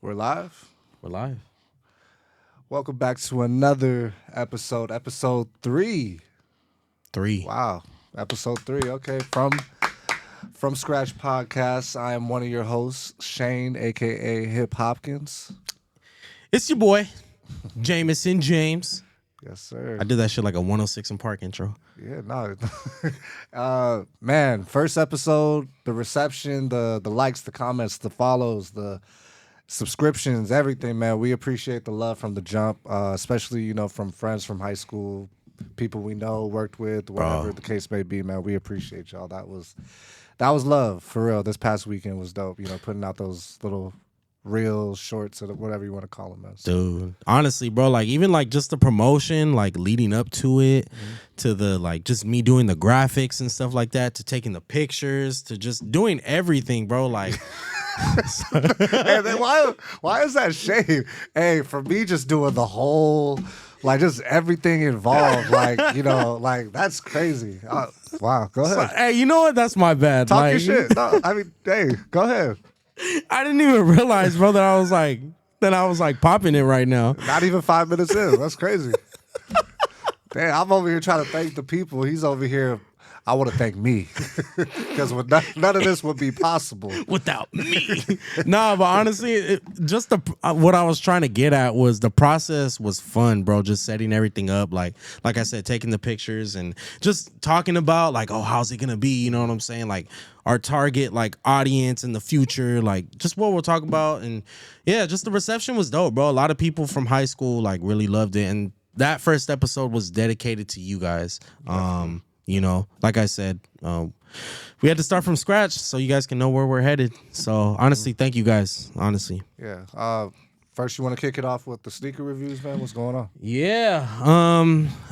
We're live. We're live. Welcome back to another episode 3. Three. Wow, episode 3. Okay, from Scratch Podcast. I am one of your hosts, Shane, aka Hip Hopkins. It's your boy, Jameson James. Yes, sir. I did that shit like a 106 in Park intro. Yeah, no. Man, first episode, the reception, the likes, the comments, the follows, the subscriptions, everything, man. We appreciate the love from the jump, especially, from friends from high school, people we know, worked with, whatever the case may be, man. We appreciate y'all. That was love, for real. This past weekend was dope, putting out those little reels, shorts, or whatever you want to call them, man. Dude, honestly, bro, like even like just the promotion, like leading up to it, to the like just me doing the graphics and stuff like that, to taking the pictures, to just doing everything, bro. Like, Hey, then why is that shade? Hey, for me, just doing the whole, like, just everything involved, like, like, that's crazy. Wow, go ahead. hey, you know what? That's my bad. Talk like, your shit. No, I mean, hey, go ahead. I didn't even realize, bro, that I was like popping it right now. Not even 5 minutes in. That's crazy. Damn, I'm over here trying to thank the people. He's over here. I want to thank me because none of this would be possible Without me. Nah, but honestly, just what I was trying to get at was the process was fun, bro. Just setting everything up, like I said, taking the pictures and just talking about like, oh, how's it gonna be? You know what I'm saying? Like our target like audience in the future, like just what we'll talk about, and yeah, just the reception was dope, bro. A lot of people from high school like really loved it, and that first episode was dedicated to you guys. Like I said, we had to start from scratch so you guys can know where we're headed. So honestly, thank you guys. Honestly. Yeah. First, you want to kick it off with the sneaker reviews, man? What's going on? Yeah.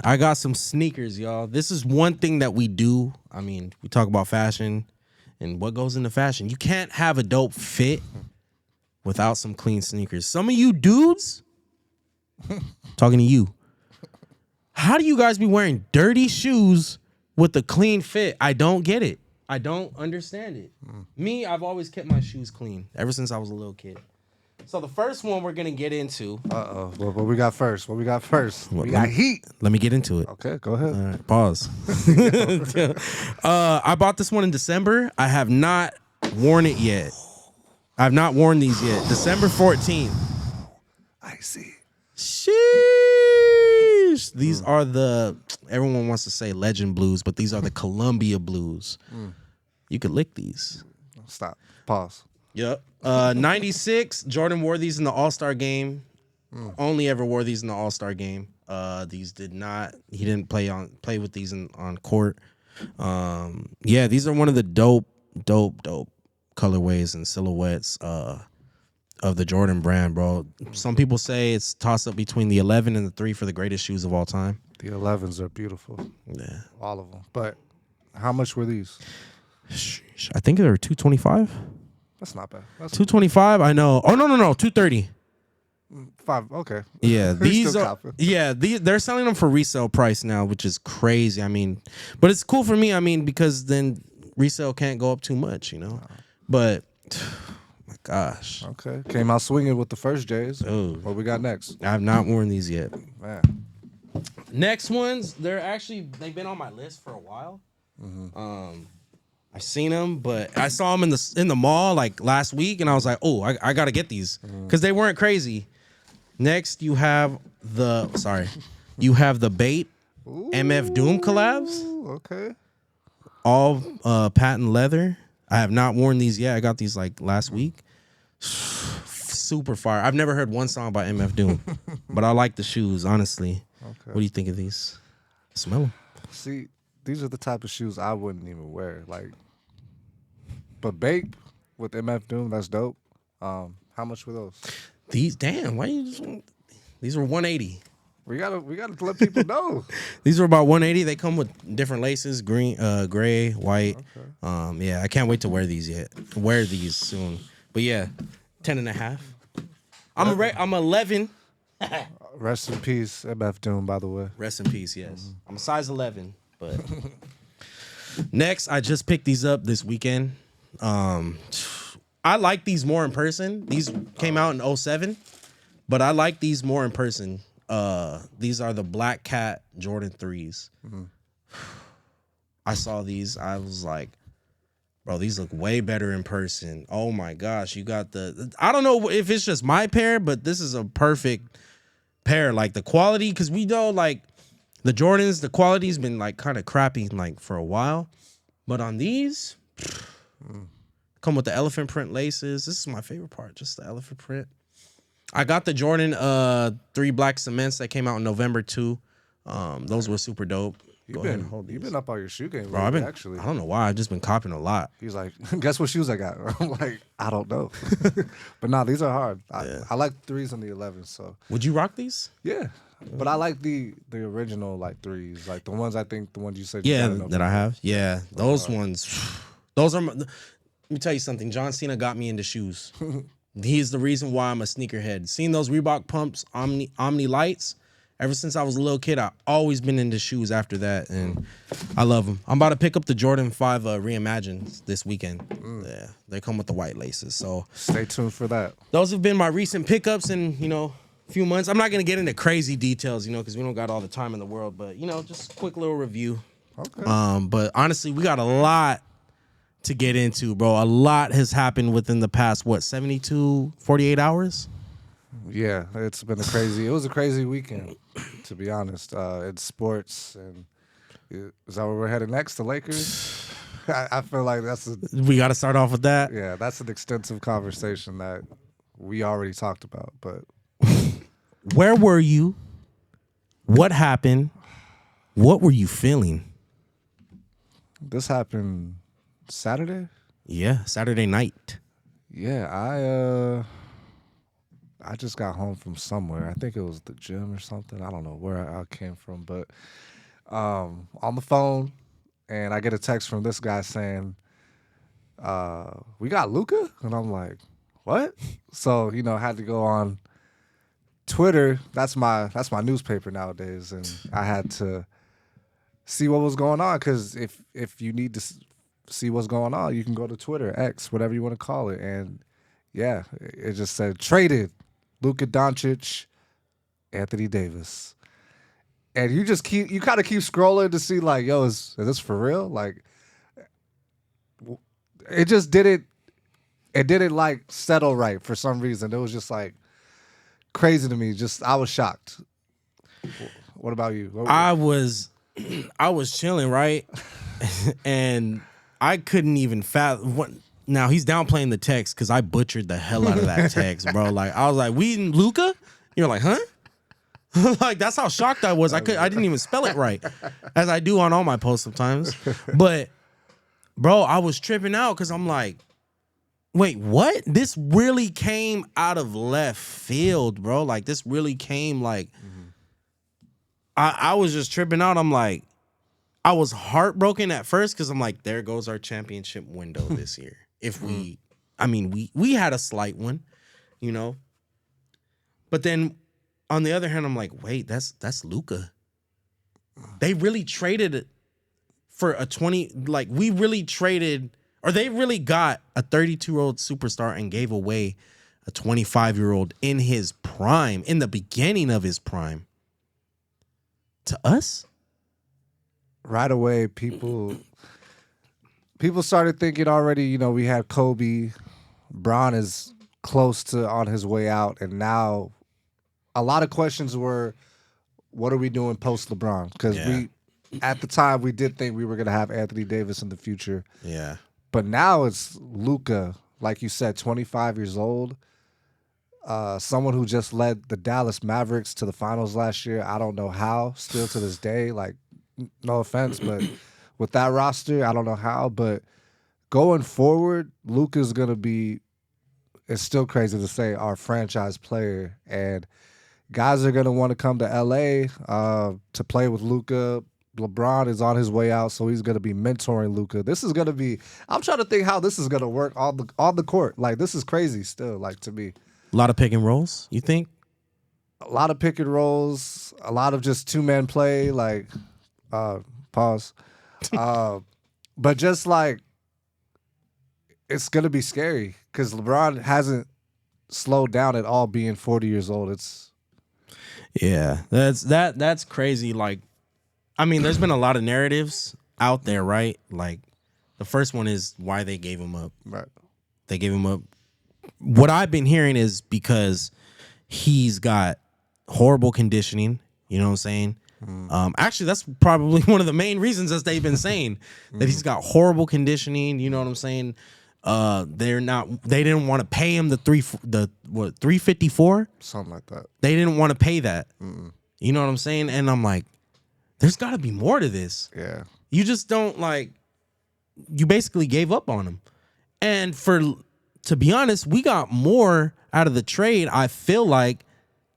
I got some sneakers, y'all. This is one thing that we do. I mean, we talk about fashion and what goes into fashion. You can't have a dope fit without some clean sneakers. Some of you dudes, talking to you, how do you guys be wearing dirty shoes with a clean fit? I don't get it. I don't understand it. Me, I've always kept my shoes clean ever since I was a little kid. So the first one we're gonna get into. What we got first? We got heat. Let me get into it. Okay, go ahead. All right, pause. I bought this one in December. I have not worn it yet. I've not worn these yet. December 14th. I see. Sheesh. These are everyone wants to say Legend Blues, but these are the Columbia Blues. You could lick these. Stop. Pause. Yep. 96, Jordan wore these in the All-Star game. Only ever wore these in the All-Star game. He didn't play with these on court. Yeah, these are one of the dope colorways and silhouettes of the Jordan brand, bro. Some people say it's toss up between the 11 and the 3 for the greatest shoes of all time. The 11s are beautiful. Yeah. All of them. But how much were these? Sheesh. I think they're 225. That's not bad. That's 225, I know. Oh, no, 230. 5. Okay. Yeah, these Still are. copping. Yeah, they're selling them for resale price now, which is crazy. I mean, but it's cool for me. I mean, because then resale can't go up too much, But my gosh, Okay. Came out swinging with the first J's. Ooh. What we got next? I have not worn these yet. Man. Next ones, they've been on my list for a while. I've seen them, but I saw them in the mall like last week, and I was like, oh, I gotta get these because they weren't crazy. Next, you have the Bait MF Doom collabs, Ooh, okay. all patent leather. I have not worn these yet. I got these like last week. Super fire. I've never heard one song by MF Doom, but I like the shoes, honestly. Okay. What do you think of these? Smell them. See, these are the type of shoes I wouldn't even wear. Like, but Bape with MF Doom, that's dope. How much were those? These, damn, why you just these were 180. We gotta let people know. These are about 180. They come with different laces, green, gray, white. Okay. Yeah, I can't wait to wear these soon. But yeah, 10 and a half. I'm 11. Rest in peace, MF Doom, by the way. Rest in peace, yes. I'm a size 11, but next, I just picked these up this weekend. I like these more in person. These came out in 2007, but I like these more in person. These are the Black Cat Jordan 3s. I saw these. I was like, bro, these look way better in person. Oh my gosh, you got I don't know if it's just my pair, but this is a perfect pair. Like the quality, because we know like the Jordans, the quality's been like kind of crappy like for a while. But on these, come with the elephant print laces. This is my favorite part, just the elephant print. I got the Jordan 3 black cements that came out in November too. Those were super dope. You've been up on your shoe game, bro. lately, actually. I don't know why. I've just been copying a lot. He's like, guess what shoes I got? I'm like, I don't know. But nah, these are hard. I like the 3s and the 11s. So would you rock these? yeah, but I like the original like 3s, like the ones I think the ones you said. Yeah, you got in that I have. Yeah, those ones. Those are. Let me tell you something. John Cena got me into shoes. He's the reason why I'm a sneakerhead. Seeing those Reebok pumps, Omni lights. Ever since I was a little kid, I've always been into shoes after that, and I love them. I'm about to pick up the Jordan 5 Reimagined this weekend. Yeah, they come with the white laces, so stay tuned for that. Those have been my recent pickups in, a few months. I'm not going to get into crazy details, because we don't got all the time in the world, but, just a quick little review. Okay. But honestly, we got a lot to get into, bro. A lot has happened within the past, 48 hours? Yeah, it was a crazy weekend, to be honest. In sports, and is that where we're headed next? The Lakers? I feel like we got to start off with that. Yeah, that's an extensive conversation that we already talked about. But where were you? What happened? What were you feeling? This happened Saturday? Yeah, Saturday night. Yeah, I just got home from somewhere. I think it was the gym or something. I don't know where I came from, but on the phone, and I get a text from this guy saying, "We got Luka," and I'm like, "What?" So I had to go on Twitter. That's my newspaper nowadays, and I had to see what was going on, because if you need to see what's going on, you can go to Twitter, X, whatever you want to call it, and yeah, it just said traded. Luka Doncic, Anthony Davis, and you kind of keep scrolling to see like, yo, is this for real? Like, it just didn't like settle right for some reason. It was just like crazy to me. I was shocked. What about you? I was chilling, right, and I couldn't even fathom what. Now he's downplaying the text because I butchered the hell out of that text, bro. Like I was like, "We in Luka?" You're like, "Huh?" Like that's how shocked I was. I didn't even spell it right, as I do on all my posts sometimes. But, bro, I was tripping out because I'm like, "Wait, what? This really came out of left field, bro. Like this really came like." I was just tripping out. I'm like, I was heartbroken at first because I'm like, there goes our championship window this year. If we had a slight one, But then on the other hand, I'm like, wait, that's Luka. They really traded it for a 20, like we really traded, or they really got a 32-year-old superstar and gave away a 25-year-old in his prime, in the beginning of his prime. To us? Right away, people started thinking already, we had Kobe. Bron is close to on his way out. And now a lot of questions were, what are we doing post LeBron? Because at the time, we did think we were going to have Anthony Davis in the future. Yeah. But now it's Luka, like you said, 25 years old. Someone who just led the Dallas Mavericks to the finals last year. I don't know how, still to this day. Like, no offense, but with that roster, I don't know how. But going forward, Luka's going to be, it's still crazy to say, our franchise player. And guys are going to want to come to L.A. To play with Luka. LeBron is on his way out, so he's going to be mentoring Luka. This is going to be, I'm trying to think how this is going to work on the court. Like, this is crazy still, like, to me. A lot of pick and rolls, you think? A lot of pick and rolls, a lot of just two-man play, like, pause. But just like, it's going to be scary because LeBron hasn't slowed down at all being 40 years old. It's Yeah, that's crazy. Like, I mean, there's been a lot of narratives out there, right? Like, the first one is why they gave him up. right. They gave him up. What I've been hearing is because he's got horrible conditioning. You know what I'm saying? Actually, that's probably one of the main reasons that they've been saying that he's got horrible conditioning. You know what I'm saying? They didn't want to pay him the 354. Something like that. They didn't want to pay that. You know what I'm saying? And I'm like, there's got to be more to this. Yeah. You just don't like. You basically gave up on him, and to be honest, we got more out of the trade. I feel like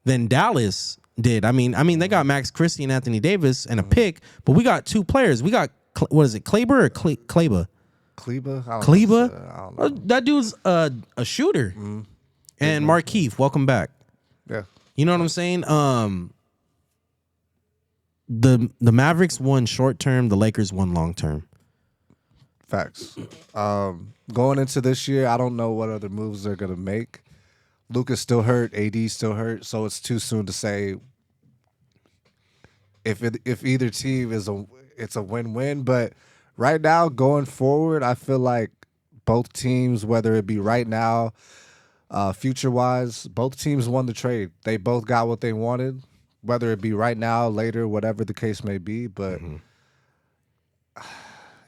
than Dallas did. I mean, they got Max Christie and Anthony Davis and a pick, but we got two players. We got what is it, Kleber or Kleba? Kleba? I don't Kleba? know. I don't know. That dude's a shooter. And Markeith, welcome back. Yeah. You know what I'm saying? The Mavericks won short term, the Lakers won long term. Facts. Going into this year, I don't know what other moves they're gonna make. Luka's still hurt, AD's still hurt, so it's too soon to say if either team it's a win-win. But right now, going forward, I feel like both teams, whether it be right now, future-wise, both teams won the trade. They both got what they wanted, whether it be right now, later, whatever the case may be. But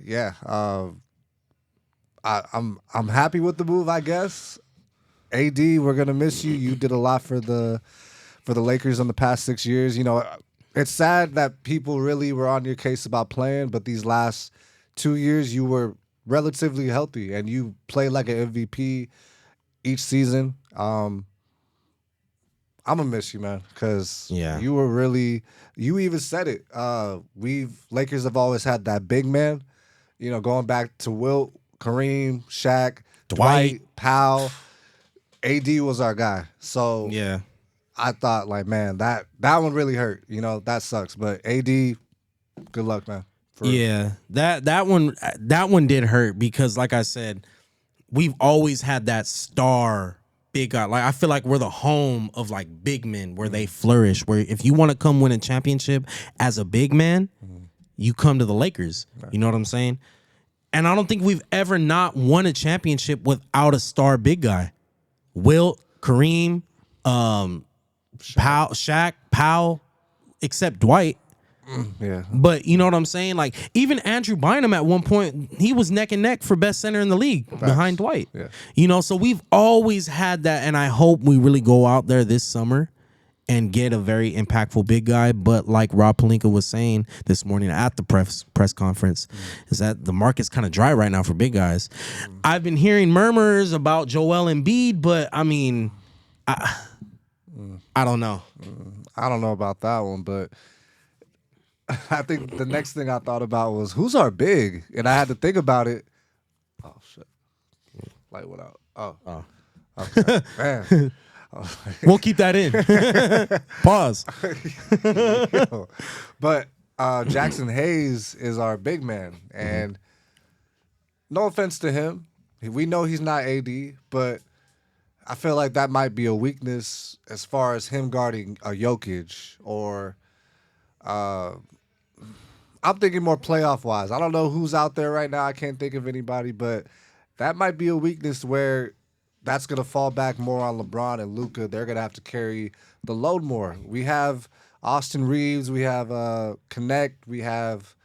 yeah, I'm happy with the move, I guess. AD, we're gonna miss you. You did a lot for the Lakers in the past 6 years. You know, it's sad that people really were on your case about playing, but these last 2 years you were relatively healthy and you played like an MVP each season. I'm gonna miss you, man, because you were really. You even said it. Lakers have always had that big man. You know, going back to Wilt, Kareem, Shaq, Dwight, Powell. AD was our guy. So yeah, I thought, like, man, that one really hurt. You know, that sucks. But AD, good luck, man. Yeah, that one did hurt because, like I said, we've always had that star big guy. Like, I feel like we're the home of like big men where they flourish. Where if you want to come win a championship as a big man, you come to the Lakers. Right. You know what I'm saying? And I don't think we've ever not won a championship without a star big guy. Wilt, Kareem, Shaq, Powell, except Dwight. Yeah. But you know what I'm saying? Like, even Andrew Bynum at one point, he was neck and neck for best center in the league behind Dwight. Yeah. You know, so we've always had that, and I hope we really go out there this summer and get a very impactful big guy. But like Rob Pelinka was saying this morning at the press conference, is that the market's kind of dry right now for big guys. I've been hearing murmurs about Joel Embiid, but I mean, I don't know. I don't know about that one, but I think the next thing I thought about was who's our big, and I had to think about it. Oh shit! Light went out. Oh. Okay. Man. We'll keep that in. Pause. But Jackson Hayes is our big man, and no offense to him, we know he's not AD, but I feel like that might be a weakness as far as him guarding a Jokic or. I'm thinking more playoff wise. I don't know who's out there right now. I can't think of anybody, but that might be a weakness where that's going to fall back more on LeBron and Luka. They're going to have to carry the load more. We have Austin Reeves. We have Connect. We have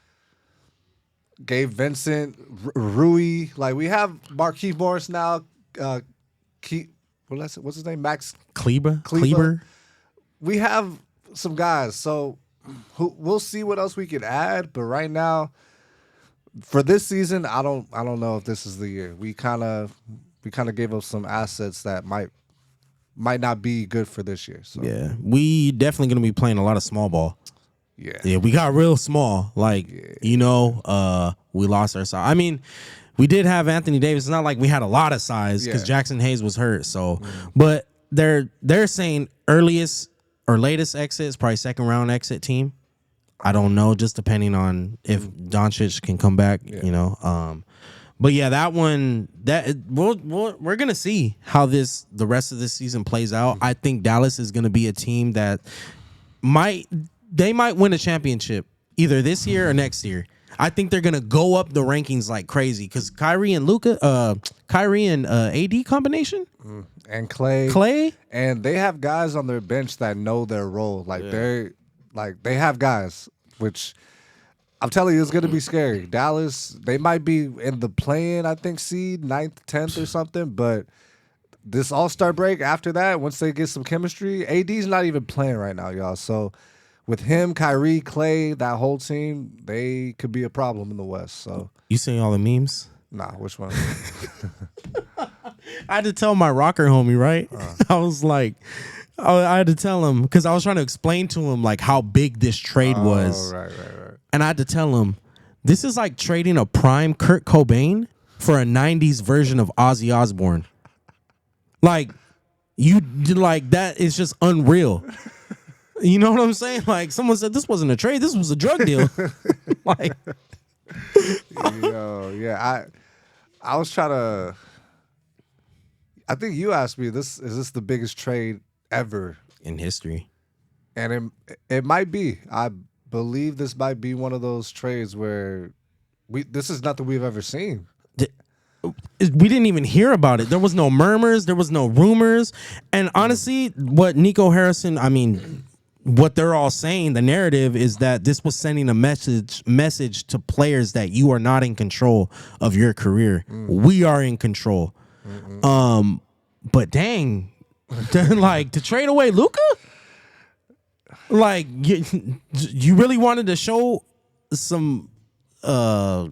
Gabe Vincent, Rui. Like, we have Markieff Morris now. What's his name? Max Kleber. We have some guys. So we'll see what else we can add. But right now, for this season, I don't know if this is the year. We kind of gave up some assets that might not be good for this year. So yeah, we definitely gonna be playing a lot of small ball. Yeah, we got real small. Like, we lost our size. I mean, we did have Anthony Davis. It's not like we had a lot of size because Jackson Hayes was hurt. So, but they're saying earliest or latest exit is probably second round exit team. I don't know, just depending on if Doncic can come back. You know. But yeah, that one we're gonna see how the rest of this season plays out. I think Dallas is gonna be a team that might win a championship either this year or next year. I think they're gonna go up the rankings like crazy because Kyrie and AD combination And Clay. Clay. And they have guys on their bench that know their role. Like they have guys, which I'm telling you, it's gonna be scary. Dallas, they might be in the play-in, I think, seed 9th, 10th or something, but this All-Star break after that, once they get some chemistry, AD's not even playing right now, y'all. So with him, Kyrie, Clay, that whole team, they could be a problem in the West. So You seeing all the memes? nah, which one? I had to tell my rocker homie, right? I was like, I had to tell him because I was trying to explain to him like how big this trade was. Right. And I had to tell him, this is like trading a prime Kurt Cobain for a 90s version of Ozzy Osbourne. Like, that is just unreal. You know what I'm saying? Like, someone said this wasn't a trade, this was a drug deal. Like, Yo, yeah, I was trying to. I think you asked me, is this the biggest trade ever? in history. And it might be. I believe this might be one of those trades where this is nothing we've ever seen. We didn't even hear about it. There was no murmurs. There was no rumors. And honestly, what Nico Harrison, what they're all saying, the narrative is that this was sending a message to players that you are not in control of your career. We are in control. But dang, like to trade away Luka? Like you really wanted to show some power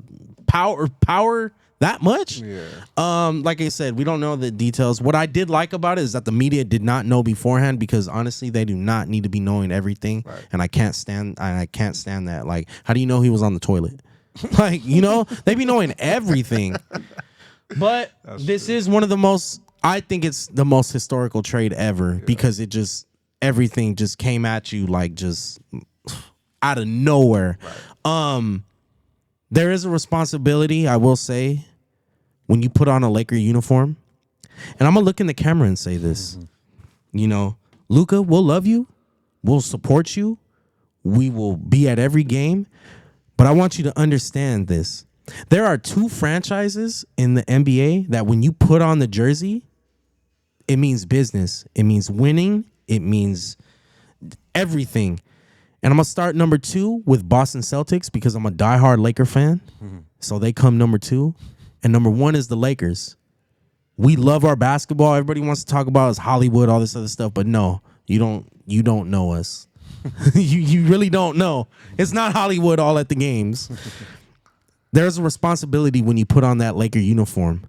that much? Yeah. Like I said, we don't know the details. What I did like about it is that the media did not know beforehand because honestly, they do not need to be knowing everything. Right. And I can't stand that. Like, how do you know he was on the toilet? Like, they be knowing everything. But this is one of the most, I think it's the most historical trade ever because everything just came at you like just out of nowhere. Right. There is a responsibility, I will say, when you put on a Laker uniform, and I'm gonna look in the camera and say this, Luka, we'll love you, we'll support you, we will be at every game, but I want you to understand this. There are two franchises in the NBA that when you put on the jersey, it means business, it means winning, it means everything. And I'm going to start number 2 with Boston Celtics because I'm a diehard Laker fan. So they come number 2. And number 1 is the Lakers. We love our basketball. Everybody wants to talk about us, Hollywood, all this other stuff. But no, you don't know us. you really don't know. It's not Hollywood all at the games. There's a responsibility when you put on that Laker uniform.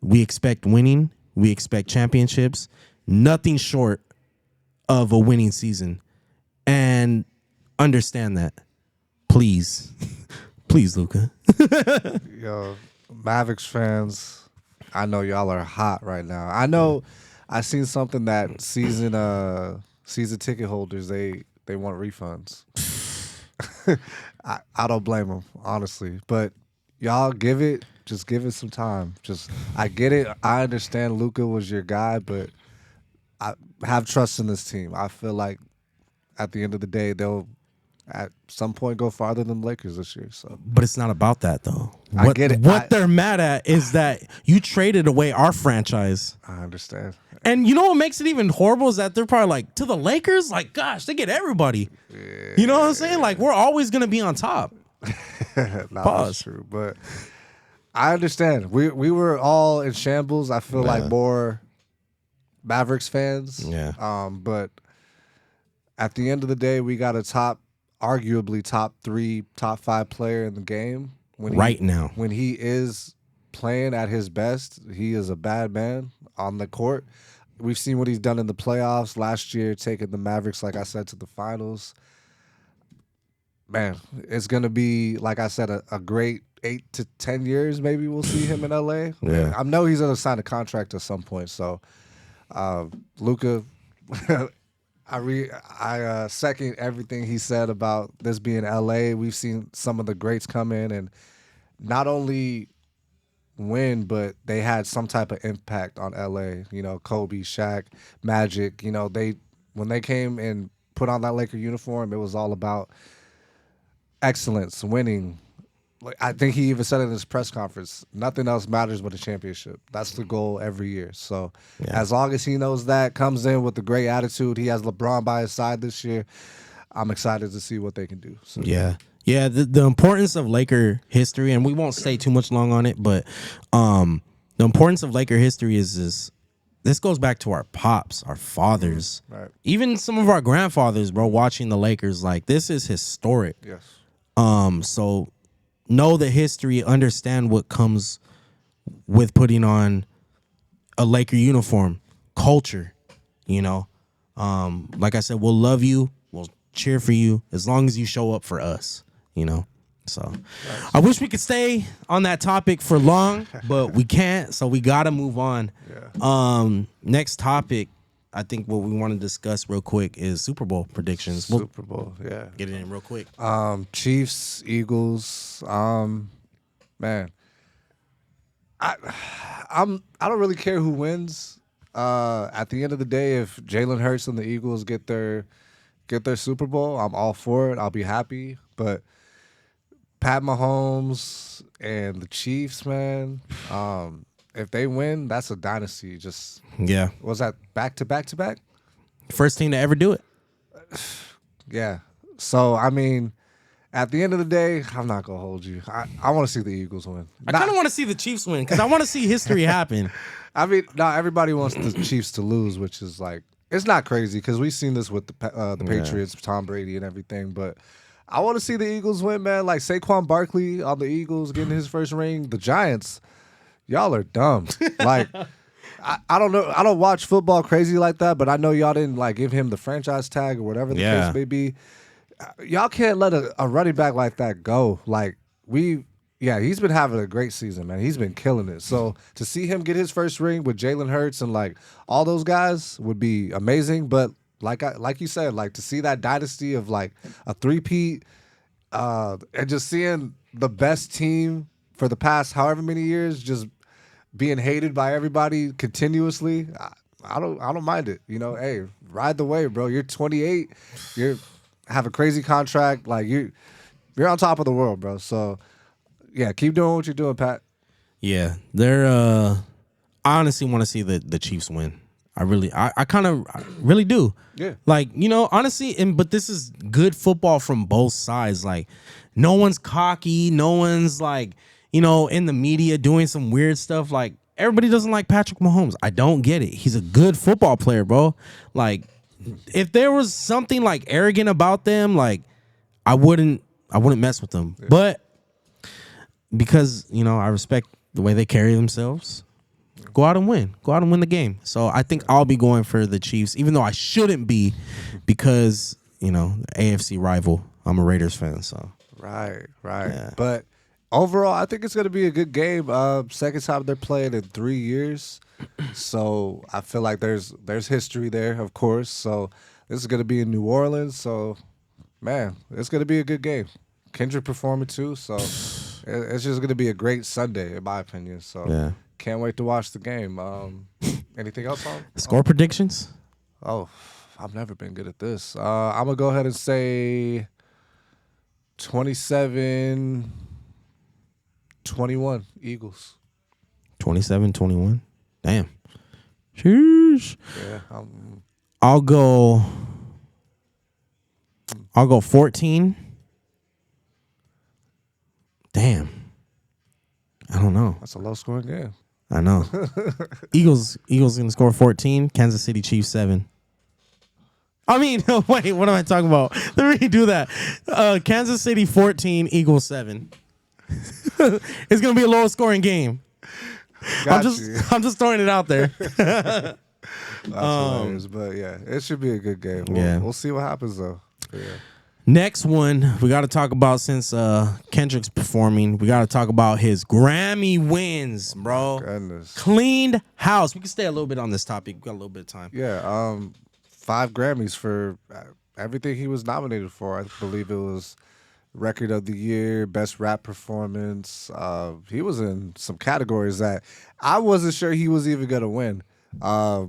We expect winning. We expect championships. Nothing short of a winning season. And understand that. Please. Please, Luka. Yo, Mavericks fans, I know y'all are hot right now. I know I seen something that season ticket holders, they want refunds. I don't blame them, honestly. But y'all just give it some time. I get it. I understand Luka was your guy, but I have trust in this team. I feel like at the end of the day, they'll at some point go farther than the Lakers this year. So, but it's not about that though. I get it. What they're mad at is that you traded away our franchise. I understand. And you know what makes it even horrible is that they're probably like, to the Lakers, like, gosh, they get everybody. Yeah. You know what I'm saying? Like, we're always gonna be on top. That's true, but I understand. We were all in shambles. I feel like more Mavericks fans. Yeah. But at the end of the day, we got a arguably top 3, top 5 player in the game. Now. When he is playing at his best, he is a bad man on the court. We've seen what he's done in the playoffs last year, taking the Mavericks, like I said, to the finals. Man, it's going to be, like I said, a great 8 to 10 years maybe we'll see him in L.A. Yeah. I know he's going to sign a contract at some point. So, Luka, I second everything he said about this being L.A. We've seen some of the greats come in, and not only win, but they had some type of impact on LA. You know, Kobe, Shaq, Magic. You know, when they came and put on that Laker uniform, it was all about excellence, winning. Like, I think he even said it in his press conference. Nothing else matters but a championship. That's the goal every year. So as long as he knows that, comes in with a great attitude, he has LeBron by his side this year. I'm excited to see what they can do. So. Yeah. Yeah, the importance of Laker history, and we won't stay too much long on it, but the importance of Laker history is this goes back to our pops, our fathers, Right. even some of our grandfathers, bro, watching the Lakers. Like, this is historic. Yes. So know the history, understand what comes with putting on a Laker uniform, culture, you know. Like I said, we'll love you, we'll cheer for you as long as you show up for us, you know. So I wish we could stay on that topic for long, but we can't, so we gotta move on. Next topic, I think what we want to discuss real quick is Super Bowl predictions. We'll Super Bowl, yeah. get it in real quick. Chiefs, Eagles. Man, I don't really care who wins. At the end of the day, if Jalen Hurts and the Eagles get their Super Bowl, I'm all for it. I'll be happy. But Pat Mahomes and the Chiefs, man, if they win, that's a dynasty. Just Yeah. was that back to back to back? First team to ever do it. Yeah. So I mean, at the end of the day, I'm not gonna hold you. I want to see the Eagles win. I kind of want to see the Chiefs win because I want to see history happen. I mean, not everybody wants the Chiefs to lose, which is like it's not crazy because we've seen this with the Patriots, Tom Brady, and everything. But I want to see the Eagles win, man. Like Saquon Barkley on the Eagles getting his first ring. The Giants, y'all are dumb. Like I don't know. I don't watch football crazy like that, but I know y'all didn't like give him the franchise tag or whatever the case may be. Y'all can't let a running back like that go. Like he's been having a great season, man. He's been killing it. So to see him get his first ring with Jalen Hurts and like all those guys would be amazing. But like you said, like to see that dynasty of like a three-peat, and just seeing the best team for the past however many years just being hated by everybody continuously, I don't mind it. You know, hey, ride the wave, bro. You're 28. You have a crazy contract. Like you're on top of the world, bro. So yeah, keep doing what you're doing, Pat. Yeah, they're. I honestly want to see the Chiefs win. I kind of really do. Yeah. Like, you know, honestly, but this is good football from both sides. Like, no one's cocky. No one's like, you know, in the media doing some weird stuff. Like, everybody doesn't like Patrick Mahomes. I don't get it. He's a good football player, bro. Like, if there was something like arrogant about them, like, I wouldn't mess with them. Yeah. But because, you know, I respect the way they carry themselves, go out and win. Go out and win the game. So I think I'll be going for the Chiefs, even though I shouldn't be because, you know, AFC rival. I'm a Raiders fan, so. Right. Yeah. But overall, I think it's going to be a good game. Second time they're playing in 3 years. So I feel like there's history there, of course. So this is going to be in New Orleans. So, man, it's going to be a good game. Kendrick performing too. So it's just going to be a great Sunday, in my opinion. So yeah. Can't wait to watch the game. Anything else on? Score predictions? Oh, I've never been good at this. I'm going to go ahead and say 27-21 Eagles. 27-21? Damn. Sheesh. Yeah. I'll go 14. Damn. I don't know. That's a low scoring game. I know. Eagles gonna score 14. Kansas City Chiefs 7. I mean, wait, what am I talking about? Let me do that. Kansas City 14, Eagles 7. It's gonna be a low scoring game. I'm just throwing it out there. That's hilarious, but yeah, it should be a good game. We'll see what happens though. Yeah. Next one we got to talk about, since Kendrick's performing, we got to talk about his Grammy wins, bro. Goodness. Cleaned house. We can stay a little bit on this topic. We got a little bit of time. Yeah. 5 Grammys for everything he was nominated for. I believe it was Record of the Year, Best Rap Performance. He was in some categories that I wasn't sure he was even gonna win. Uh,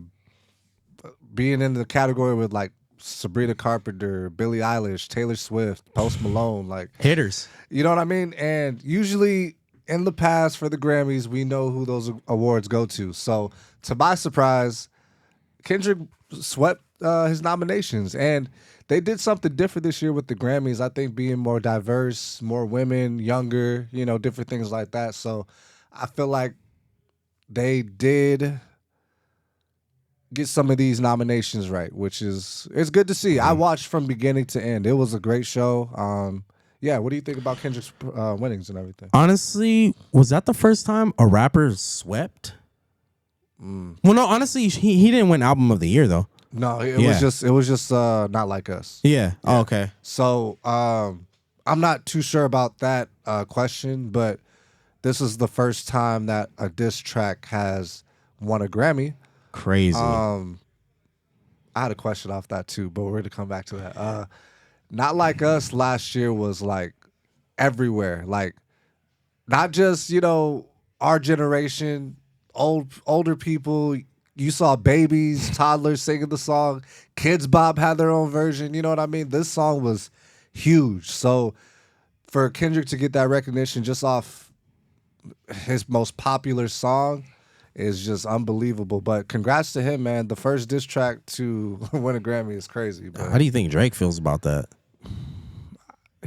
Being in the category with like Sabrina Carpenter, Billie Eilish, Taylor Swift, Post Malone, like Hitters. you know what I mean? And usually in the past for the Grammys, we know who those awards go to. So to my surprise, Kendrick swept his nominations, and they did something different this year with the Grammys. I think being more diverse, more women, younger, different things like that. So I feel like they did get some of these nominations right, which is it's good to see. I watched from beginning to end. It was a great show. Yeah, what do you think about Kendrick's winnings and everything? Honestly, was that the first time a rapper swept? Well, no, honestly, he didn't win album of the year though. No, it was just Not Like Us. Yeah. Oh, okay. So I'm not too sure about that question, but this is the first time that a diss track has won a Grammy. Crazy. I had a question off that too, but we're going to come back to that. Not Like Us last year was like everywhere. Like not just, our generation, older people. You saw babies, toddlers singing the song. Kids Bop had their own version. You know what I mean? This song was huge. So for Kendrick to get that recognition just off his most popular song is just unbelievable. But congrats to him, man. The first diss track to win a Grammy is crazy. But How do you think Drake feels about that?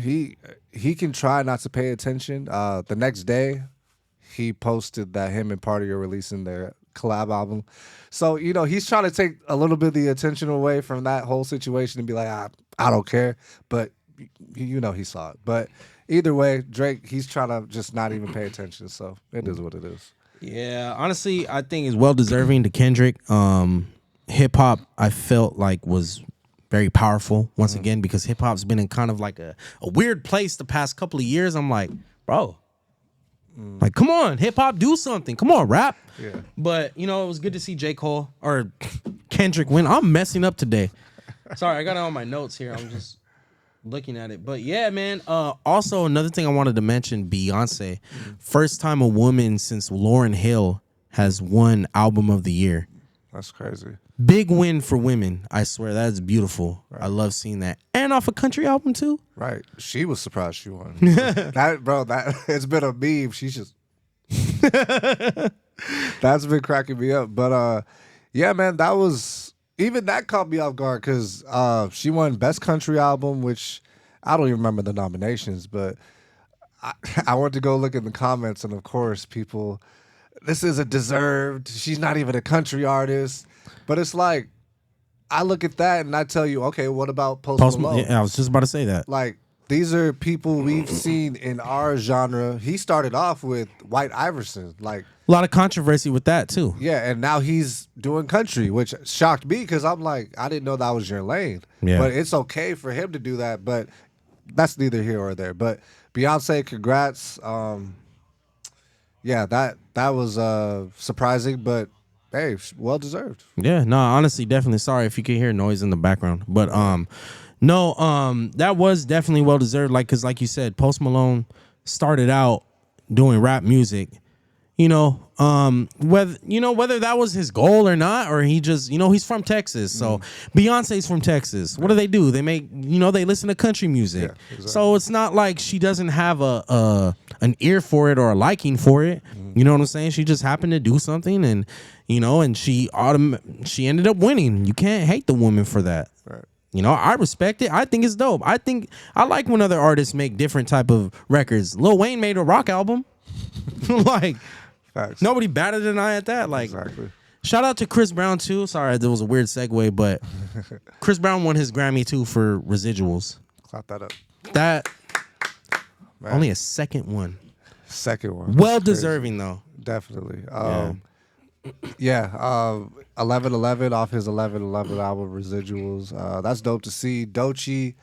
he can try not to pay attention. The next day, he posted that him and Party are releasing their collab album. So, he's trying to take a little bit of the attention away from that whole situation and be like, I don't care. But, he saw it. But either way, Drake, he's trying to just not even pay attention. So it is what it is. Yeah, honestly, I think it's well deserving to Kendrick. Hip hop, I felt like was very powerful once again because hip hop's been in kind of like a weird place the past couple of years. I'm like, bro, like, come on, hip hop, do something. Come on, rap. Yeah. But it was good to see J. Cole or Kendrick win. I'm messing up today. Sorry, I got it on my notes here. I'm just looking at it. But yeah, man. Also, another thing I wanted to mention, Beyonce. First time a woman since Lauryn Hill has won Album of the Year. That's crazy. Big win for women. I swear, that's beautiful. Right. I love seeing that. And off a country album, too. Right. She was surprised she won. That it's been a meme. She's just... That's been cracking me up. But, yeah, man, that caught me off guard because she won Best Country Album, which I don't even remember the nominations, but I went to go look in the comments, and of course, people, this isn't deserved. She's not even a country artist. But it's like, I look at that and I tell you, okay, what about Post Malone? Yeah, I was just about to say that. Like, these are people we've seen in our genre. He started off with White Iverson, like a lot of controversy with that too. Yeah, and now he's doing country, which shocked me because I'm like, I didn't know that was your lane. Yeah. But it's okay for him to do that, but that's neither here or there. But Beyonce, congrats. Yeah, that was surprising, but hey, well deserved. Yeah, no, honestly, definitely. Sorry if you can hear noise in the background, but no, that was definitely well deserved. Like, cause like you said, Post Malone started out doing rap music. Whether that was his goal or not, or he just, he's from Texas. So Beyonce's from Texas. What do? They make, they listen to country music. Yeah, exactly. So it's not like she doesn't have an ear for it or a liking for it. You know what I'm saying? She just happened to do something, and and she ended up winning. You can't hate the woman for that. Right. I respect it. I think it's dope. I like when other artists make different type of records. Lil Wayne made a rock album. Like, facts. Nobody batted an eye at that. Like, exactly. Shout out to Chris Brown too. Sorry, there was a weird segue, but Chris Brown won his Grammy too for Residuals. Clap that up. That Man. Only a second one. Second one. Well deserving though. Definitely. Yeah. 11/11 off his 11/11 album Residuals. That's dope to see. Doechii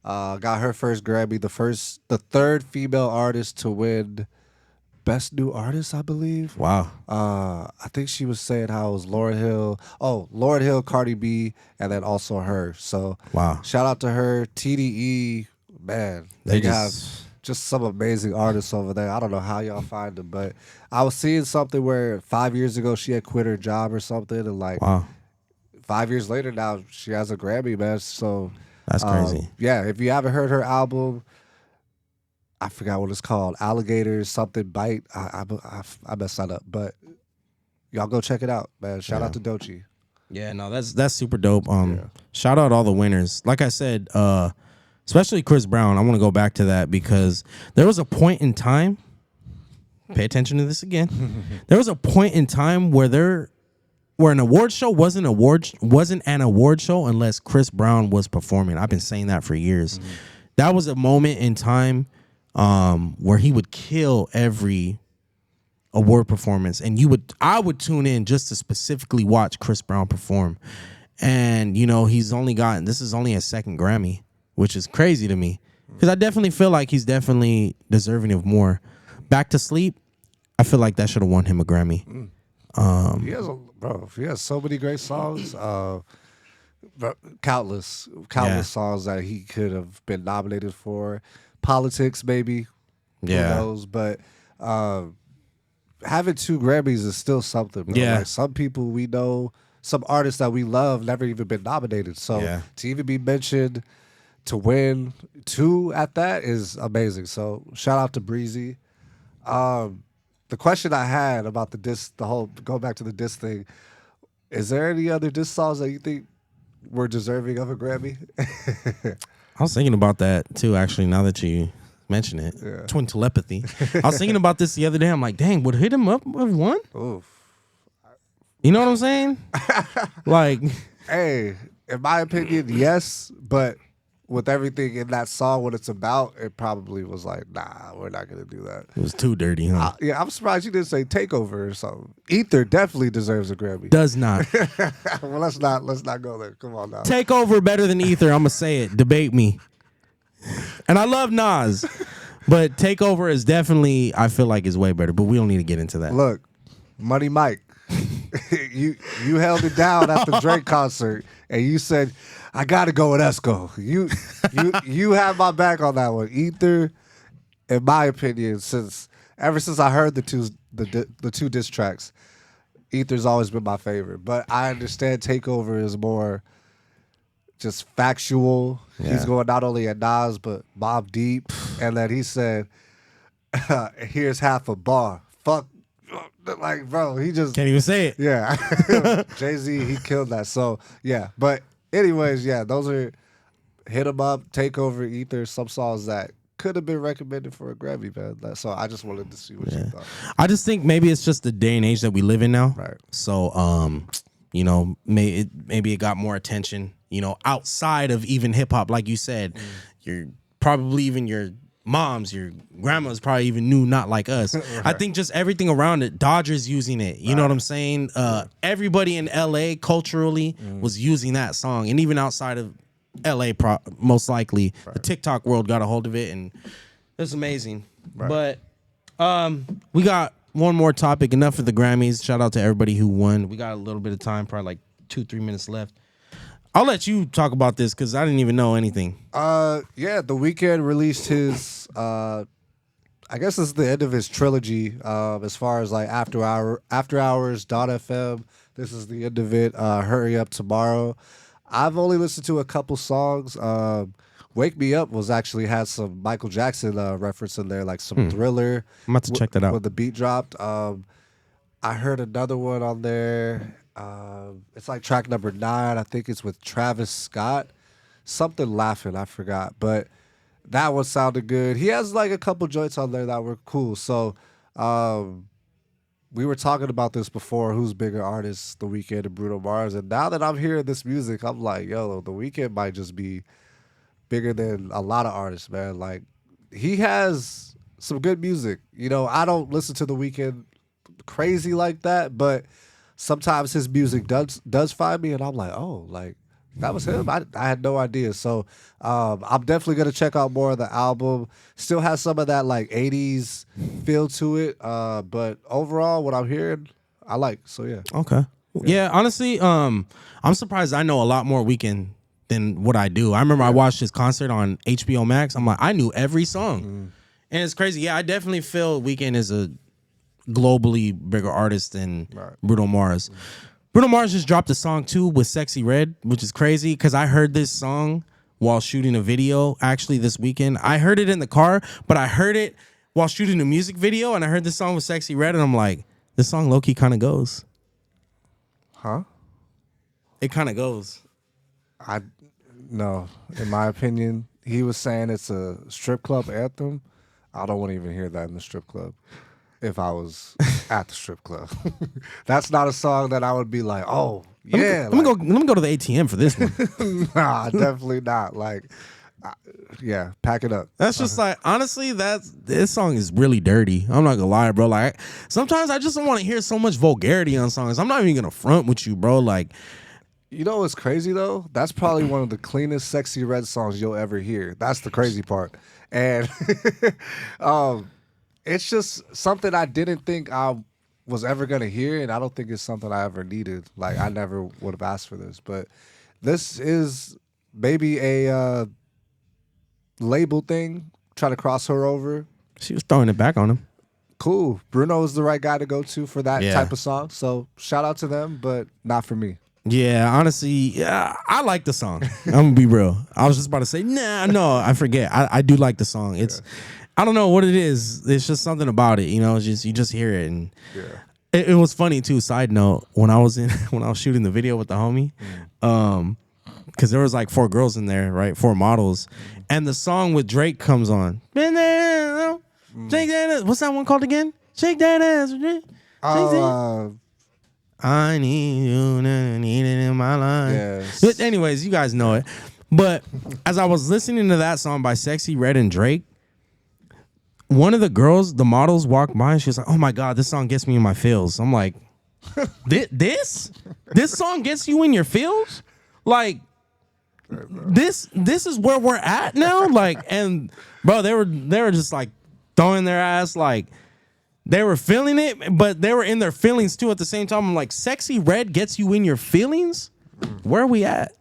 got her first Grammy, the third female artist to win Best New Artist, I believe. Wow. I think she was saying how it was Lauryn Hill, Cardi B, and then also her. So wow. Shout out to her. TDE man, They they have just just some amazing artists over there. I don't know how y'all find them, but I was seeing something where 5 years ago she had quit her job or something, and like wow. 5 years later now she has a Grammy, man. So That's crazy. yeah, if you haven't heard her album, I forgot what it's called, Alligators something bite. I messed that up, but y'all go check it out, man. Shout out to Doechii. Yeah, no, that's super dope. Yeah. Shout out all the winners. Like I said, especially Chris Brown. I want to go back to that because there was a point in time. Pay attention to this again. There was a point in time where an award show wasn't an award show unless Chris Brown was performing. I've been saying that for years. That was a moment in time where he would kill every award performance, and I would tune in just to specifically watch Chris Brown perform. And this is only his second Grammy, which is crazy to me because I definitely feel like he's definitely deserving of more. Back to Sleep, I feel like that should have won him a Grammy. He has so many great songs. Countless songs that he could have been nominated for. Politics, maybe. Yeah. Who knows? But having 2 Grammys is still something, bro. Yeah. Like some people we know, some artists that we love never even been nominated. So to even be mentioned, to win 2 at that is amazing. So shout out to Breezy. The question I had about go back to the diss thing, is there any other diss songs that you think were deserving of a Grammy? I was thinking about that too, actually, now that you mention it. Yeah. Twin Telepathy. I was thinking about this the other day. I'm like, dang, would Hit 'Em Up have won? Oof. You know what I'm saying? Like, Hey, in my opinion, yes, but with everything in that song, what it's about, it probably was like, nah, we're not gonna do that. it was too dirty, huh? Yeah, I'm surprised you didn't say Takeover or something. Ether definitely deserves a Grammy. Does not. Well, let's not go there. Come on now. Takeover better than Ether. I'm gonna say it. Debate me. And I love Nas, but Takeover is definitely, I feel like, is way better. But we don't need to get into that. Look, Money Mike, you held it down at the Drake concert, and you said, "I got to go with Esco." You have my back on that one. Ether, in my opinion, ever since I heard the two diss tracks, Ether's always been my favorite. But I understand Takeover is more just factual. Yeah. He's going not only at Nas but Mobb Deep, and then he said, "Here's half a bar." Fuck, like bro, he just Can't even say it. yeah. Jay-Z, he killed that. So yeah, but anyways, yeah, those are Hit 'Em Up, Takeover, Ether, some songs that could have been recommended for a Grammy, man. So I just wanted to see what you thought. I just think maybe it's just the day and age that we live in now. Right. So, maybe it got more attention, outside of even hip hop. Like you said, you're probably even your moms, your grandmas probably even knew Not Like Us. Right. I think just everything around it, Dodgers using it. You know what I'm saying? Everybody in LA culturally was using that song. And even outside of LA, most likely, the TikTok world got a hold of it. And it's amazing. Right. But we got one more topic. Enough of the Grammys. Shout out to everybody who won. We got a little bit of time, probably like 2-3 minutes left. I'll let you talk about this because I didn't even know anything. The Weeknd released his I guess this is the end of his trilogy, as far as like After Hours, Dot FM. This is the end of it. Hurry Up Tomorrow. I've only listened to a couple songs. Wake Me Up had some Michael Jackson reference in there, like some Thriller. I'm about to check that out. When the beat dropped. I heard another one on there. It's like track number 9. I think it's with Travis Scott. Something Laughing, I forgot. But that one sounded good. He has like a couple joints on there that were cool. So we were talking about this before, who's bigger artists, The Weeknd and Bruno Mars. And now that I'm hearing this music, I'm like, yo, The Weeknd might just be bigger than a lot of artists, man. Like, he has some good music. I don't listen to The Weeknd crazy like that, but sometimes his music does find me, and I'm like, oh, like, that was him. I had no idea. So I'm definitely gonna check out more of the album. Still has some of that like 80s feel to it, but overall, what I'm hearing, I like. So yeah. Okay. Yeah, honestly, I'm surprised I know a lot more Weeknd than what I do. I remember I watched his concert on HBO Max. I'm like, I knew every song. And it's crazy. Yeah, I definitely feel Weeknd is a globally bigger artist than Bruno Mars. Bruno Mars just dropped a song too with Sexy Red, which is crazy because I heard this song while shooting a video actually this weekend. I heard it in the car, but I heard it while shooting a music video, and I heard this song with Sexy Red, and I'm like, this song low-key kind of goes. Huh? It kind of goes. No, in my opinion, he was saying it's a strip club anthem. I don't want to even hear that in the strip club. If I was at the strip club, that's not a song that I would be like, oh yeah. Let me go to the ATM for this one. Nah, definitely not. Like, yeah, pack it up. That's just like, honestly, this song is really dirty. I'm not gonna lie, bro. Like, sometimes I just don't want to hear so much vulgarity on songs. I'm not even gonna front with you, bro. Like, you know what's crazy though? That's probably one of the cleanest Sexy Red songs you'll ever hear. That's the crazy part. And it's just something I didn't think I was ever gonna hear, and I don't think it's something I ever needed. Like, I never would have asked for this, but this is maybe a label thing, try to cross her over. she was throwing it back on him. Cool. Bruno is the right guy to go to for that Yeah. type of song. So shout out to them, but not for me. Yeah, honestly, yeah, I like the song. I'm gonna be real. I was just about to say, no, I forget. I do like the song. It's, I don't know what it is. It's just something about it, you know. It's just, you just hear it, and it was funny too. Side note: when I was shooting the video with the homie, because there was like 4 girls in there, right? 4 models, and the song with Drake comes on. Shake that ass. What's that one called again? Shake that ass. I need you, need it in my life. Yes. But anyways, you guys know it. But as I was listening to that song by Sexy Red and Drake, one of the girls, the models, walked by and she was like, "Oh my God, this song gets me in my feels." I'm like, this song gets you in your feels? Like, this is where we're at now? Like, and bro, they were just like throwing their ass, like, they were feeling it, but they were in their feelings too at the same time. I'm like, Sexy Red gets you in your feelings? Where are we at?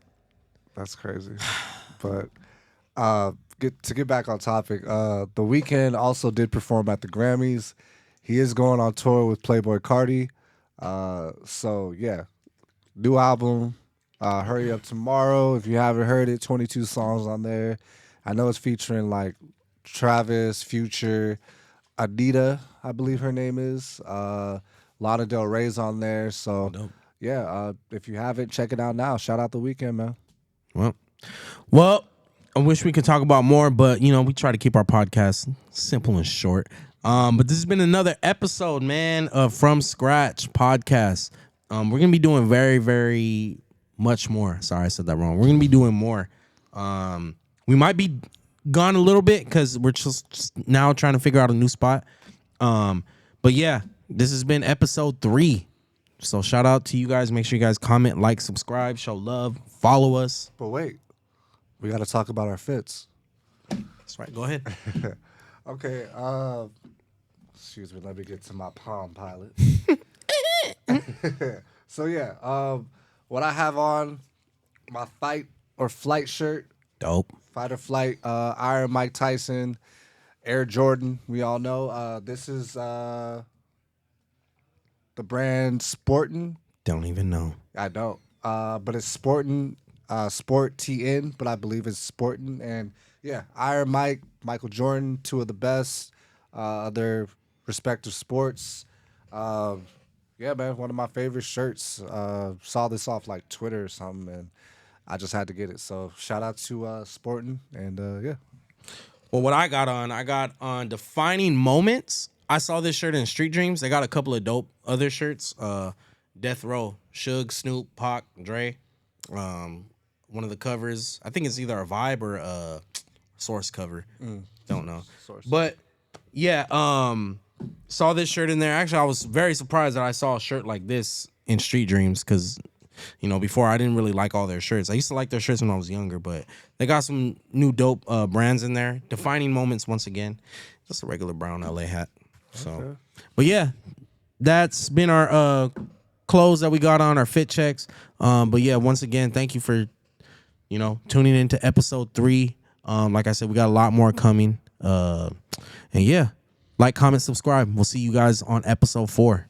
That's crazy. But to get back on topic, The Weeknd also did perform at the Grammys. He is going on tour with Playboi Carti. So yeah, new album. Hurry Up Tomorrow. If you haven't heard it, 22 songs on there. I know it's featuring like Travis, Future, Anita, I believe her name is. Lana Del Rey's on there. So yeah, if you haven't, check it out now. Shout out The Weeknd, man. Well, I wish we could talk about more, but you know, we try to keep our podcast simple and short. But this has been another episode, man, of From Scratch podcast. We're gonna be doing very, very much more. Sorry, I said that wrong. We're gonna be doing more. We might be gone a little bit because we're just now trying to figure out a new spot. But yeah, this has been episode 3. So shout out to you guys. Make sure you guys comment, like, subscribe, show love, follow us. But wait, we got to talk about our fits. That's right. Go ahead. Okay. Excuse me. Let me get to my Palm Pilot. So yeah, what I have on, my fight or flight shirt. Dope. Fight or flight. Iron Mike Tyson, Air Jordan. We all know. This is the brand Sportin'. Don't even know. I don't. But it's Sportin', Sport TN, but I believe it's Sportin'. And yeah, Iron Mike, Michael Jordan, 2 of the best, their respective sports. Yeah, man, one of my favorite shirts. Saw this off like Twitter or something, and I just had to get it. So shout out to Sportin', and yeah. Well, what I got on Defining Moments. I saw this shirt in Street Dreams. They got a couple of dope other shirts. Death Row, Suge, Snoop, Pac, Dre. One of the covers, I think it's either a Vibe or a Source cover. Don't know. Source. But yeah, saw this shirt in there. Actually, I was very surprised that I saw a shirt like this in Street Dreams because, you know, before I didn't really like all their shirts. I used to like their shirts when I was younger, but they got some new dope brands in there. Defining Moments once again. Just a regular brown LA hat. So, okay. But yeah, that's been our clothes that we got on, our fit checks. But yeah, once again, thank you for tuning into episode 3. Like I said, we got a lot more coming. And yeah, like, comment, subscribe. We'll see you guys on episode 4.